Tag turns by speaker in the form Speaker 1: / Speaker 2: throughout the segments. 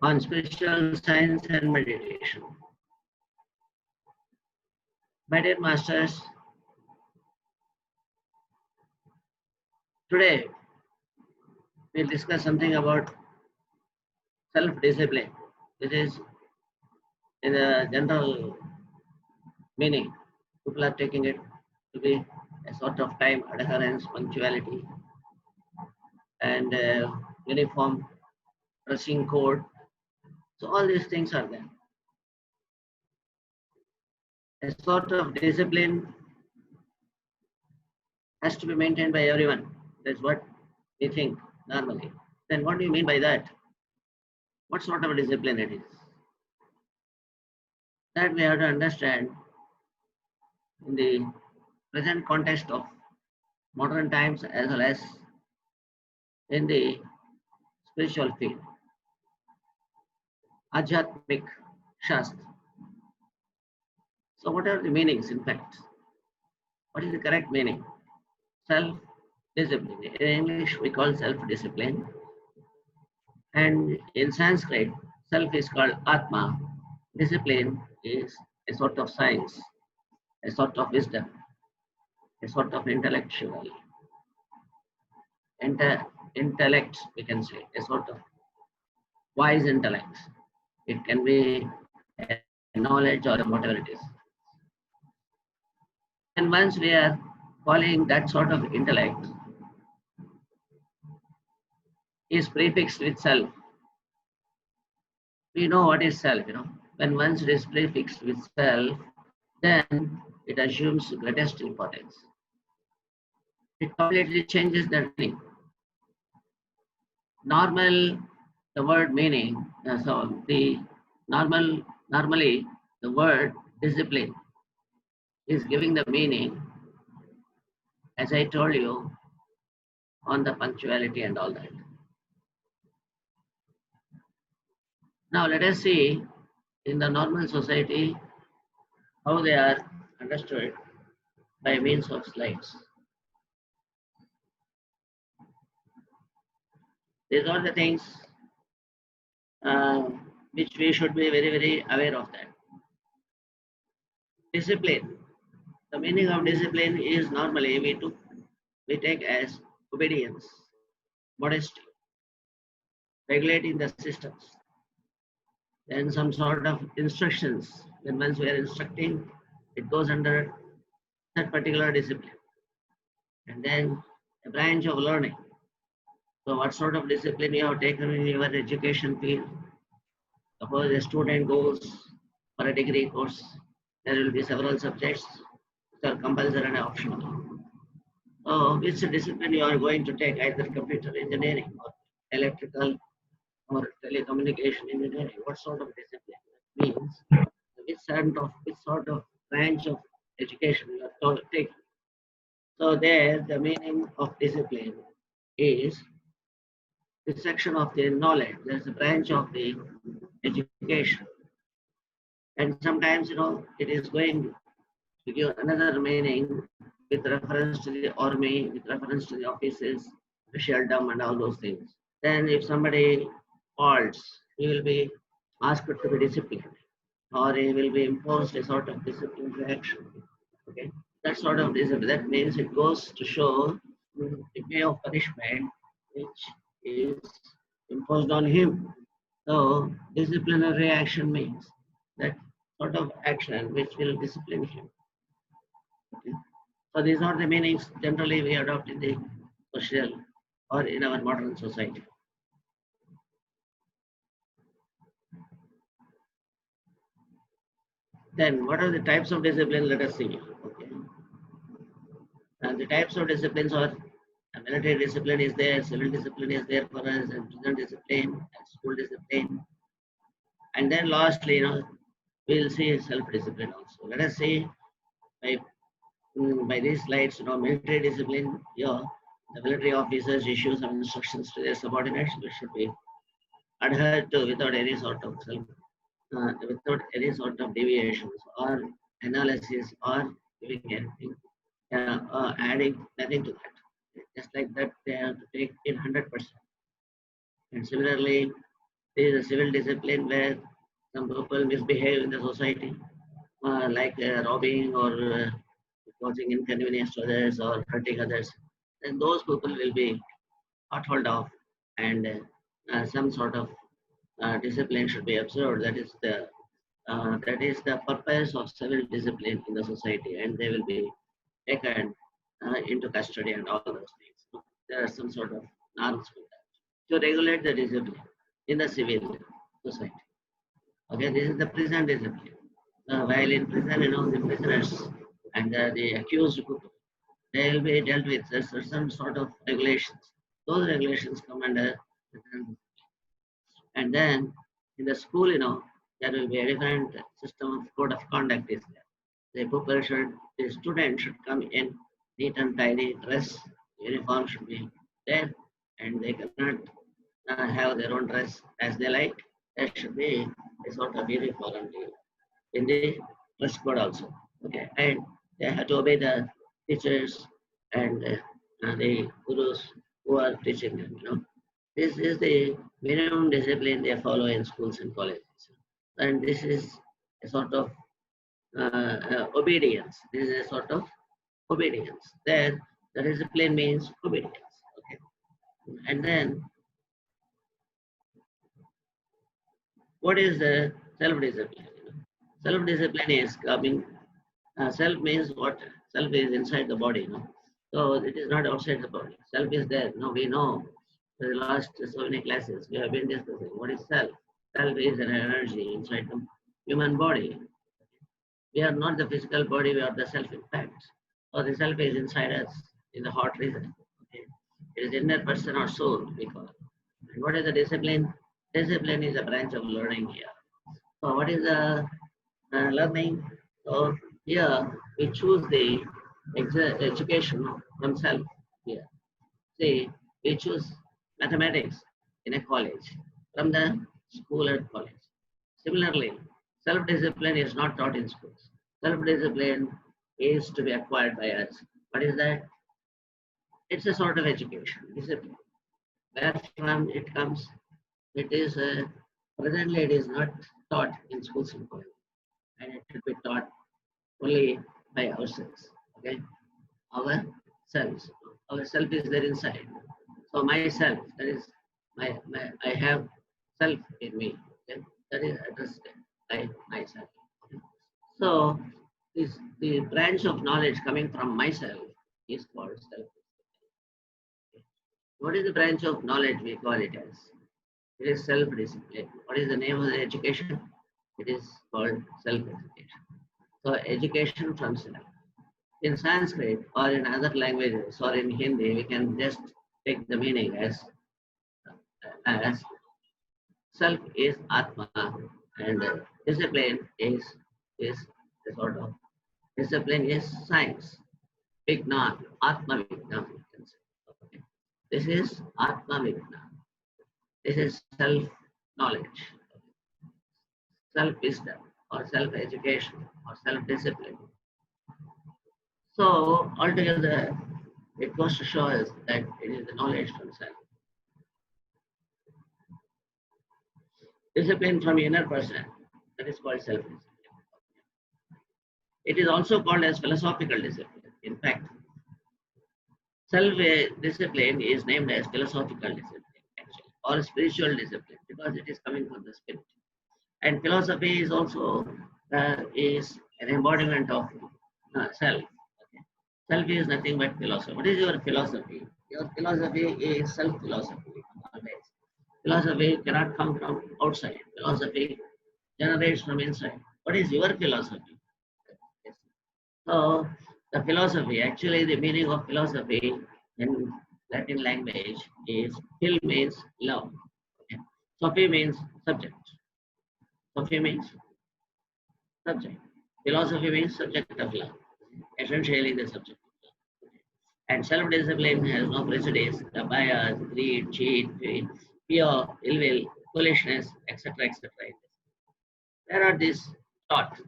Speaker 1: on spiritual science and meditation. My dear masters, today we'll discuss something about self-discipline, which is in a general meaning. People are taking it to be a sort of time adherence, punctuality, and uniform dressing code. So all these things are there. A sort of discipline has to be maintained by everyone. That's what we think normally. Then what do you mean by that? What sort of a discipline it is? That we have to understand in the present context of modern times as well as in the spiritual field. Ajatmik Shastra. So what are the meanings in fact? What is the correct meaning? Self-discipline. In English we call self-discipline. And in Sanskrit, self is called Atma. Discipline is a sort of science, a sort of wisdom, a sort of intellectual, intellect, we can say, a sort of wise intellect. It can be a knowledge or whatever it is. And once we are following that sort of intellect, is prefixed with self. We know what is self, When once it is prefixed with self, then it assumes greatest importance. It completely changes the meaning. The word meaning, normally the word discipline is giving the meaning, as I told you, on the punctuality and all that. Now let us see in the normal society how they are understood by means of slides. These are the things which we should be very, very aware of that. Discipline. The meaning of discipline is normally we take as obedience, modesty, regulating the systems, then some sort of instructions. When once we are instructing, it goes under that particular discipline. And then a branch of learning. So what sort of discipline you have taken in your education field? Suppose a student goes for a degree course, there will be several subjects which are compulsory and optional. So which discipline you are going to take, either computer engineering or electrical or telecommunication engineering? What sort of discipline? That means which sort of branch of education you are taking. So there the meaning of discipline is the section of the knowledge. There's a branch of the education. And sometimes, it is going to give another meaning with reference to the army, with reference to the offices, officialdom and all those things. Then if somebody faults, he will be asked to be disciplined, or he will be imposed a sort of disciplinary action. Okay, that sort of discipline. That means it goes to show the way of punishment which is imposed on him. So disciplinary action means that sort of action which will discipline him. Okay. So these are the meanings generally we adopt in the social or in our modern society. Then what are the types of discipline? Let us see. Okay. And the types of disciplines are military discipline is there, civil discipline is there for us, and prison discipline, and school discipline. And then lastly, we'll see self-discipline also. Let us see by these slides, military discipline, the military officers issue some instructions to their subordinates, which should be adhered to without any sort of deviations or analysis or giving anything, adding nothing to that. Just like that, they have to take in 100%. And similarly, There is a civil discipline where some people misbehave in the society, like robbing or causing inconvenience to others or hurting others. Then those people will be caught hold of, and some sort of discipline should be observed. That is the purpose of civil discipline in the society, and they will be taken into custody and all those things. There are some sort of norms for that to regulate the discipline in the civil society. Okay, this is the prison discipline. While in prison, the prisoners and the accused people, they will be dealt with some sort of regulations. Those regulations come under prison. And then in the school, there will be a different system of code of conduct is there. The student should come in neat and tidy, dress, uniform should be there, and they cannot have their own dress as they like. There should be a sort of uniformity in the dress code also. Okay, and they have to obey the teachers and the gurus who are teaching them. This is the minimum discipline they follow in schools and colleges. And this is a sort of obedience. This is a sort of obedience. Then the discipline means obedience. Okay. And then what is the self-discipline? Self-discipline is coming. Self means what? Self is inside the body. So it is not outside the body. Self is there. We know. For the last so many classes, we have been discussing what is self. Self is an energy inside the human body. We are not the physical body, we are the self in fact. So the self is inside us, in the heart region. Okay. It is inner person or soul, we call it. And what is the discipline? Discipline is a branch of learning here. So what is the learning? So here we choose the education from self here. See, we choose mathematics in a college from the school and college. Similarly, self-discipline is not taught in schools. Self-discipline is to be acquired by us. What is that? It's a sort of education, discipline. Where from it comes? It is presently it is not taught in schools and colleges, and it should be taught only by ourselves. Okay, ourselves. Our self is there inside. So myself, that is I have self in me. Okay? That is addressed by myself. Okay? So the branch of knowledge coming from myself is called self. Okay? What is the branch of knowledge we call it as? It is self-discipline. What is the name of the education? It is called self-education. So education from self. In Sanskrit or in other languages or in Hindi, we can just take the meaning as self is Atma and discipline is the sort of discipline is science. Vignan, Atma Vignan. Okay. This is Atma Vignan. This is self-knowledge, self-wisdom or self-education or self-discipline. So altogether, it goes to show us that it is the knowledge from self. Discipline from inner person, that is called self-discipline. It is also called as philosophical discipline. In fact, self-discipline is named as philosophical discipline, actually, or spiritual discipline, because it is coming from the spirit. And philosophy is also is an embodiment of self. Okay? Self is nothing but philosophy. What is your philosophy? Your philosophy is self-philosophy. Always. Philosophy cannot come from outside. Philosophy generates from inside. What is your philosophy? So the philosophy, actually the meaning of philosophy in Latin language is phil means love. Okay. Sophie means subject. Sophie means subject. Philosophy means subject of love. Essentially the subject of love. And self-discipline has no prejudice, the bias, greed, cheat, fear, ill will, foolishness, etc. etc. There are these thoughts.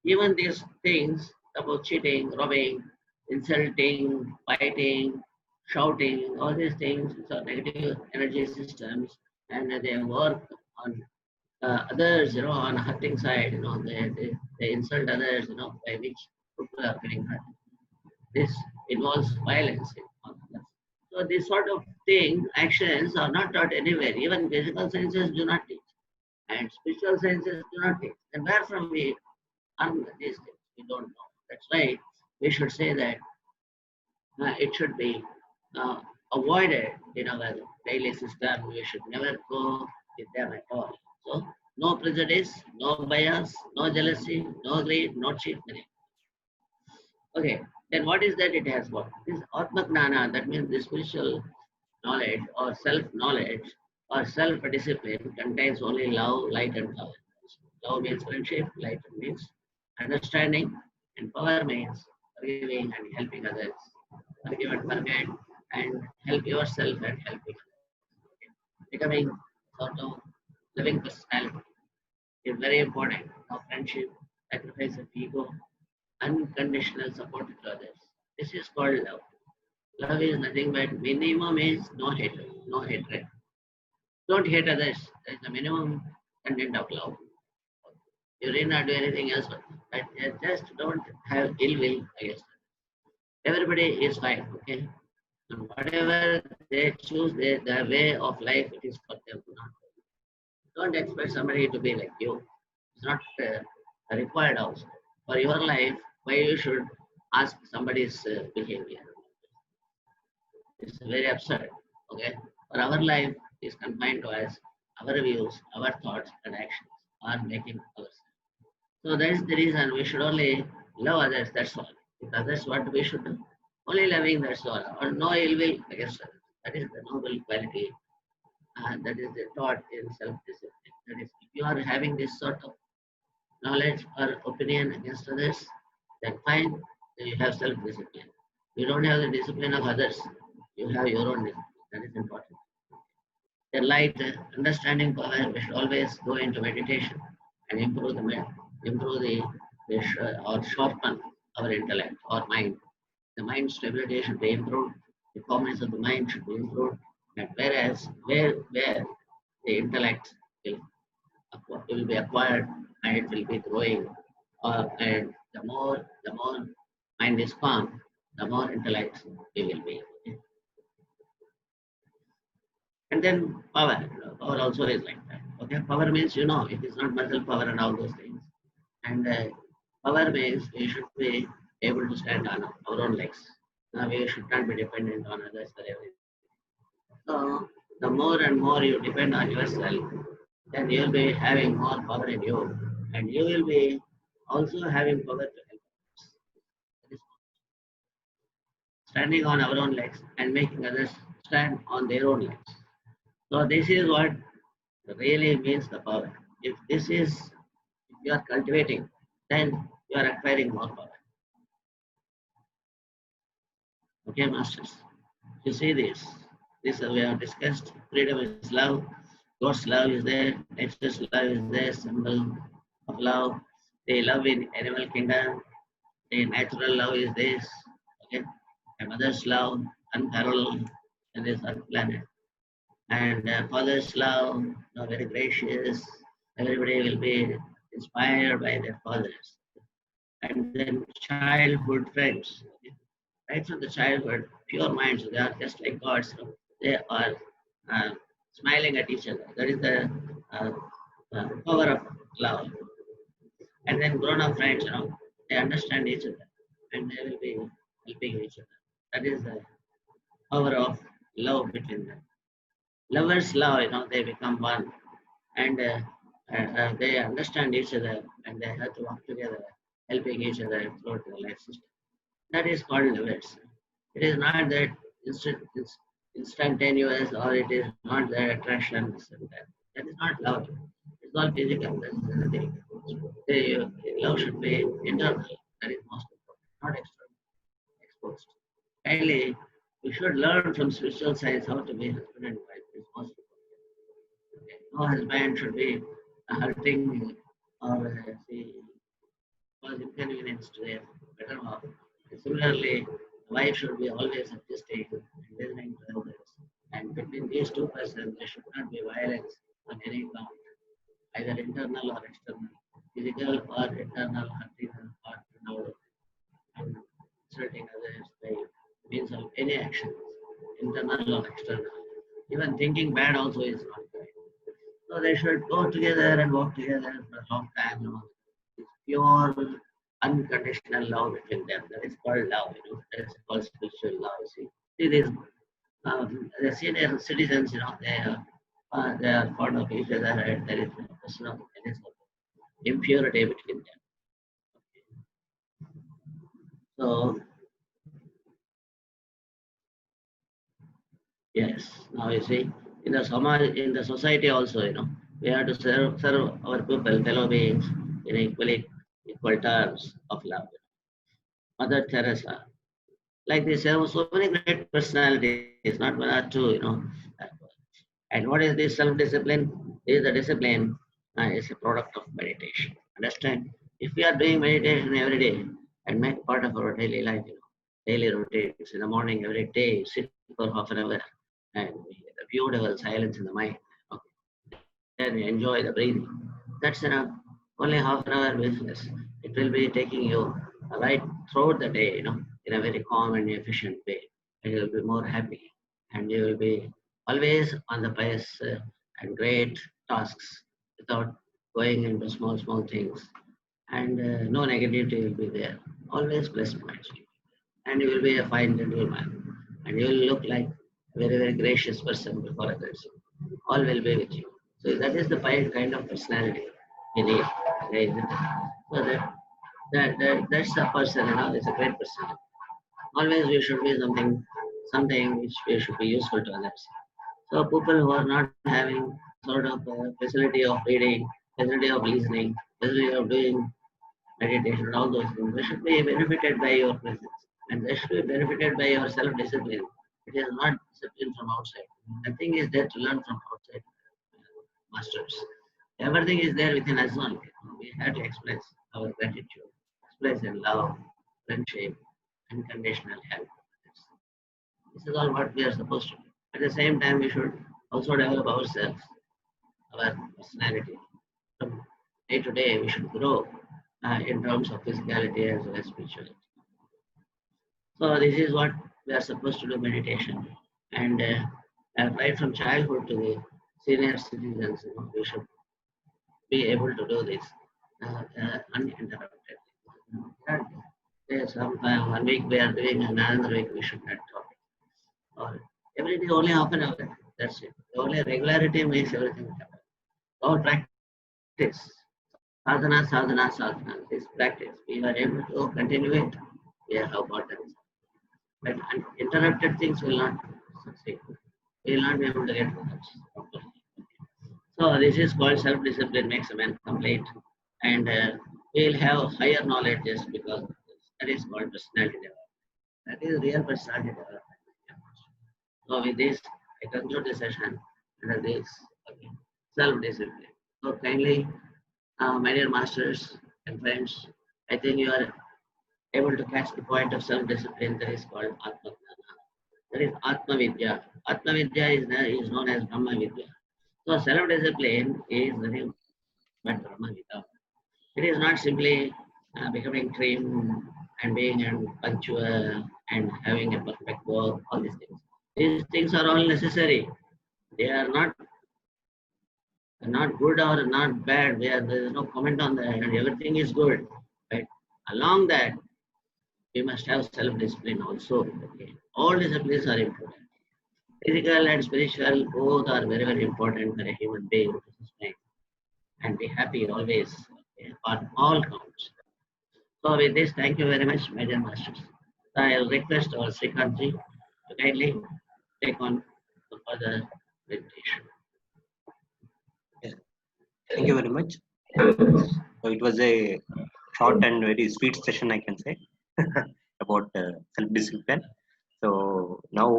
Speaker 1: Even these things about cheating, robbing, insulting, fighting, shouting, all these things are negative energy systems and they work on others, on hurting side, they insult others, by which people are getting hurt. This involves violence on others. So this sort of thing, actions are not taught anywhere. Even physical sciences do not teach, and spiritual sciences do not teach. And where from we learn these things? We don't know. That's why we should say that it should be uh, avoided in our daily system. We should never go with them at all. So, no prejudice, no bias, no jealousy, no greed, no cheat. Okay, then what is that it has got? This Atma Gnana, that means the spiritual knowledge or self knowledge or self discipline contains only love, light, and power. Love means friendship, light means understanding, and power means forgiving and helping others. Forgive and forget, and help yourself and helping others. Becoming sort of living personality is very important. Now, friendship, sacrifice of ego, unconditional support to others. This is called love. Love is nothing but minimum is no hatred, no hatred. Don't hate others. That is the minimum content of love. You need not do anything else, but just don't have ill will against them. Everybody is fine, okay? And whatever they choose, their way of life, it is for them. Don't expect somebody to be like you. It's not required also. For your life, why you should ask somebody's behavior? It's very absurd, okay? For our life is confined to us, our views, our thoughts and actions are making ourselves. So that is the reason we should only love others, that's all. If others what we should do, only loving, that's all. Or no ill will against others. That is the noble quality. That is the thought in self-discipline. That is, if you are having this sort of knowledge or opinion against others, then fine, then you have self-discipline. You don't have the discipline of others, you have your own discipline. That is important. The light, understanding power, we should always go into meditation and improve or sharpen our intellect or mind. The mind stability should be improved. The calmness of the mind should be improved. And whereas where the intellect will be acquired and it will be growing, and the more mind is calm, the more intellect we will be. And then power. Power also is like that. Okay, power means it is not muscle power and all those things. And power means we should be able to stand on our own legs. Now we should not be dependent on others for everything. So the more and more you depend on yourself, then you will be having more power in you, and you will be also having power to help others. That is standing on our own legs and making others stand on their own legs. So this is what really means the power. If you are cultivating, then you are acquiring more power. Okay, masters. You see this we have discussed. Freedom is love. God's love is there. Nature's love is there. Symbol of love. The love in animal kingdom. The natural love is this. Okay, a mother's love unparalleled in this earth planet. And father's love, very gracious. Everybody will be inspired by their fathers. And then childhood friends, right from the childhood, pure minds, they are just like gods. They are uh, smiling at each other. That is the uh, power of love. And then grown-up friends, they understand each other and they will be helping each other. That is the power of love between them. Lovers love, they become one, and they understand each other and they have to work together, helping each other throughout the life system. That is called lovers. It is not that instantaneous or it is not the attraction. That is not love. It's all physical. That is another thing. Love should be internal. That is most important, not external, exposed. Kindly, we should learn from spiritual science how to be husband and wife. It's most important. Okay. No husband should be hurting or cause inconvenience to their better half. Similarly, the wife should be always adjusting and listening to others. And between these two persons, there should not be violence on any count. either internal or external, physical or internal, or and insulting others by means of any action, internal or external. Even thinking bad also is not good. So they should go together and work together for a long time. It's pure, unconditional love between them. That is called love. That is called spiritual love. See this. The senior citizens, they are fond of each other, and there is a question of there is impurity between them. So yes, now you see, in the in the society also, we have to serve our people, fellow beings, in equal terms of love. Mother Teresa, like this, there were so many great personalities, not one or two. And what is this self-discipline? Is the discipline is a product of meditation. Understand? If we are doing meditation every day and make part of our daily life, daily routines in the morning every day, sit for half an hour and the beautiful silence in the mind. Okay. Then enjoy the breathing. That's enough. Only half an hour business. It will be taking you right throughout the day, in a very calm and efficient way. And you will be more happy. And you will be always on the pace and great tasks without going into small things. And no negativity will be there. Always plus points. And you will be a fine gentleman. And you will look like a very gracious person before others. All will be with you. So that is the kind of personality we need. So that's the person, it's a great person. Always we should be something which we should be useful to others. So people who are not having sort of facility of reading, facility of listening, facility of doing meditation, all those things, they should be benefited by your presence. And they should be benefited by your self-discipline. It is not discipline from outside. Nothing is there to learn from outside masters. Everything is there within us only. We have to express our gratitude, express in love, friendship, unconditional help. This is all what we are supposed to do. At the same time, we should also develop ourselves, our personality. From day to day, we should grow in terms of physicality as well as spirituality. So this is what we are supposed to do meditation. And right from childhood to the senior citizens, we should be able to do this uninterrupted. Sometime 1 week we are doing, another week we should not talk. Or every day only half an hour. That's it. The only regularity makes everything happen. All practice. Sadhana. This practice. We are able to continue it. We have got it. But interrupted things will not succeed. We will not be able to get results properly. So this is called self-discipline makes a man complete, and we'll have higher knowledge just because of this. That is called personality development. That is real personality development. So with this, I conclude the session under this self-discipline. So kindly, my dear masters and friends, I think you are able to catch the point of self-discipline that is called Atma. That is Atma Vidya. Atma Vidya is known as Brahma Vidya. So self-discipline is nothing but Brahma Vidya. It is not simply becoming trim and being punctual and having a perfect work, all these things. These things are all necessary. They are not good or not bad. There is no comment on that, and everything is good. But along that, we must have self-discipline also. Okay. All disciplines are important. Physical and spiritual both are very important for a human being to sustain and be happy always on all counts. So with this, thank you very much, my dear masters. I'll request our Srikantji to kindly take on the further meditation.
Speaker 2: Yes. Thank you very much. So it was a short and very sweet session, I can say, about self-discipline. So now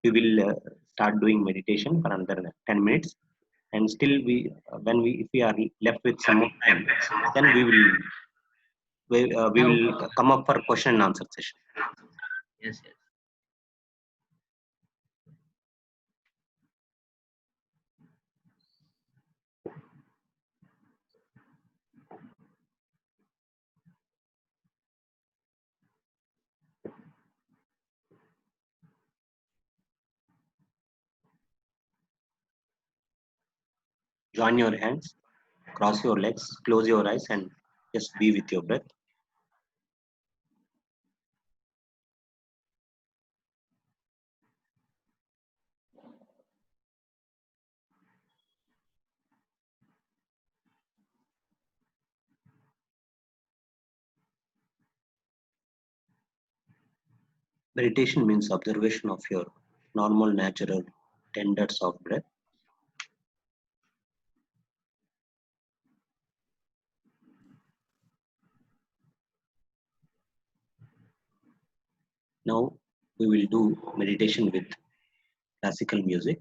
Speaker 2: we will start doing meditation for another 10 minutes. And still, if we are left with some more time, then we will come up for question and answer session.
Speaker 1: Yes.
Speaker 2: Join your hands, cross your legs, close your eyes, and just be with your breath. Meditation means observation of your normal, natural, tender, soft breath. Now we will do meditation with classical music.